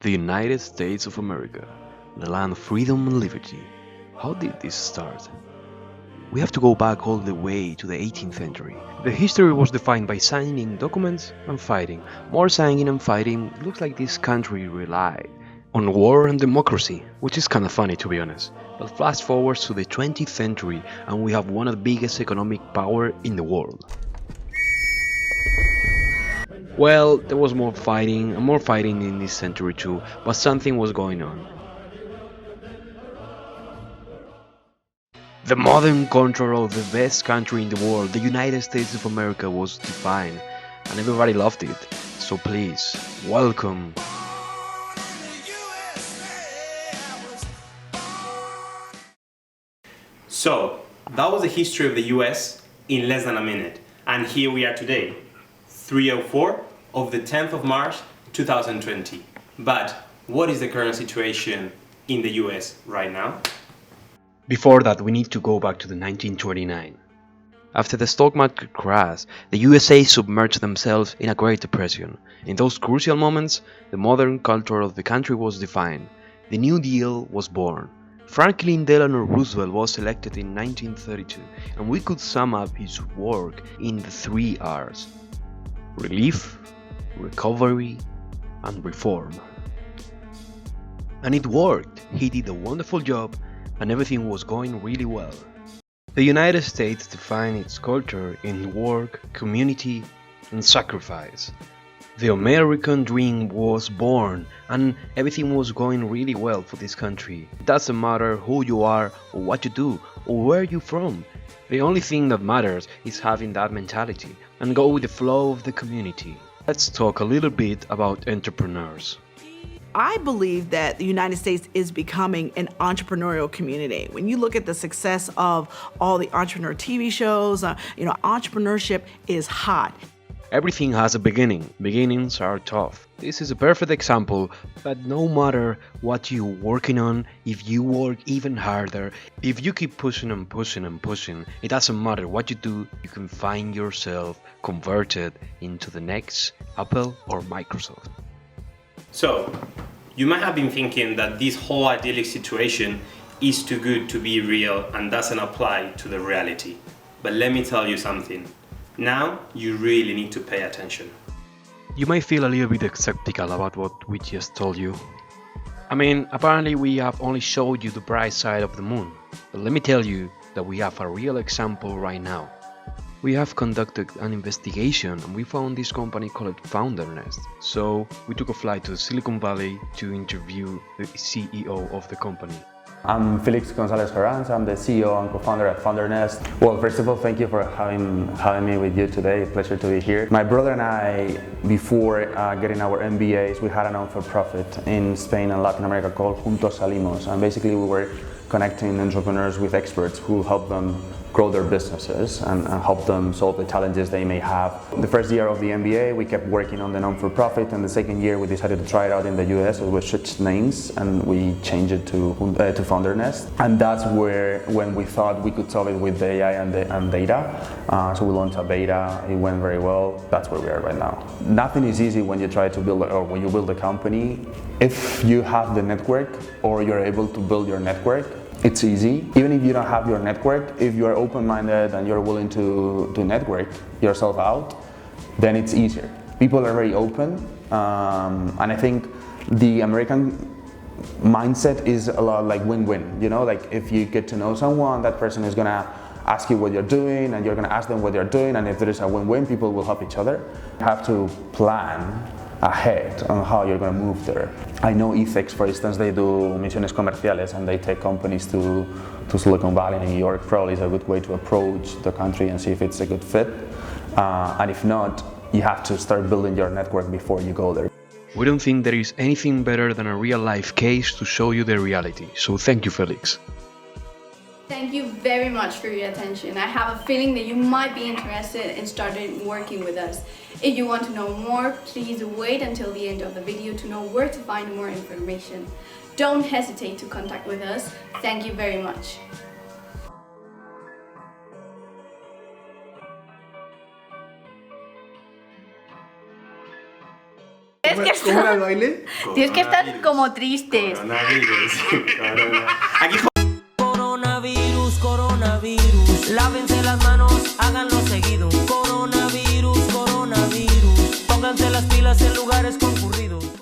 The United States of America, the land of freedom and liberty. How did this start? We have to go back all the way to the 18th century. The history was defined by signing documents and fighting. More signing and fighting, it looks like this country relied on war and democracy, which is kinda funny to be honest. But fast forward to the 20th century and we have one of the biggest economic power in the world. Well, there was more fighting and more fighting in this century too, but something was going on. The modern control of the best country in the world, the United States of America, was defined, and everybody loved it. So please, welcome. So, that was the history of the US in less than a minute. And here we are today, 304 of the 10th of March 2020. But what is the current situation in the US right now? Before that, we need to go back to the 1929. After the stock market crash, the USA submerged themselves in a Great Depression. In those crucial moments, the modern culture of the country was defined. The New Deal was born. Franklin Delano Roosevelt was elected in 1932, and we could sum up his work in the three R's: relief, recovery, and reform. And it worked. He did a wonderful job, and everything was going really well. The United States defined its culture in work, community, and sacrifice. The American dream was born and everything was going really well for this country. It doesn't matter who you are or what you do or where you're from. The only thing that matters is having that mentality and go with the flow of the community. Let's talk a little bit about entrepreneurs. I believe that the United States is becoming an entrepreneurial community. When you look at the success of all the entrepreneur TV shows, entrepreneurship is hot. Everything has a beginning. Beginnings are tough. This is a perfect example that no matter what you're working on, if you work even harder, if you keep pushing and pushing and pushing, it doesn't matter what you do, you can find yourself converted into the next Apple or Microsoft. So, you might have been thinking that this whole idyllic situation is too good to be real and doesn't apply to the reality. But let me tell you something. Now, you really need to pay attention. You might feel a little bit skeptical about what we just told you. I mean, apparently we have only showed you the bright side of the moon. But let me tell you that we have a real example right now. We have conducted an investigation and we found this company called Founder Nest. So we took a flight to Silicon Valley to interview the CEO of the company. I'm Felix Gonzalez Herranz. I'm the CEO and co-founder at Founder Nest. Well, first of all, thank you for having me with you today. Pleasure to be here. My brother and I, before getting our MBAs, we had a non-for-profit in Spain and Latin America called Juntos Salimos. And basically we were connecting entrepreneurs with experts who help them grow their businesses and help them solve the challenges they may have. The first year of the MBA, we kept working on the non-for-profit, and the second year we decided to try it out in the US, so we switched names and we changed it to Founder Nest. And that's when we thought we could solve it with the AI and data. So we launched a beta, it went very well. That's where we are right now. Nothing is easy when you try to build, or when you build a company. If you have the network or you're able to build your network, it's easy. Even if you don't have your network, if you are open-minded and you're willing to network yourself out, then it's easier. People are very open, and I think the American mindset is a lot like win-win. You know, like if you get to know someone, that person is gonna ask you what you're doing, and you're gonna ask them what they're doing, and if there is a win-win, people will help each other. You have to plan ahead on how you're going to move there. I know Ethics, for instance, they do misiones comerciales and they take companies to Silicon Valley, New York. Probably is a good way to approach the country and see if it's a good fit. And if not, you have to start building your network before you go there. We don't think there is anything better than a real life case to show you the reality. So thank you, Felix. Thank you very much for your attention. I have a feeling that you might be interested in starting working with us. If you want to know more, please wait until the end of the video to know where to find more information. Don't hesitate to contact with us. Thank you very much. que ¿Cómo era el baile? tienes que estar como tristes. Coronavirus. Aquí Coronavirus, coronavirus, lávense las manos, háganlo seguido. Coronavirus.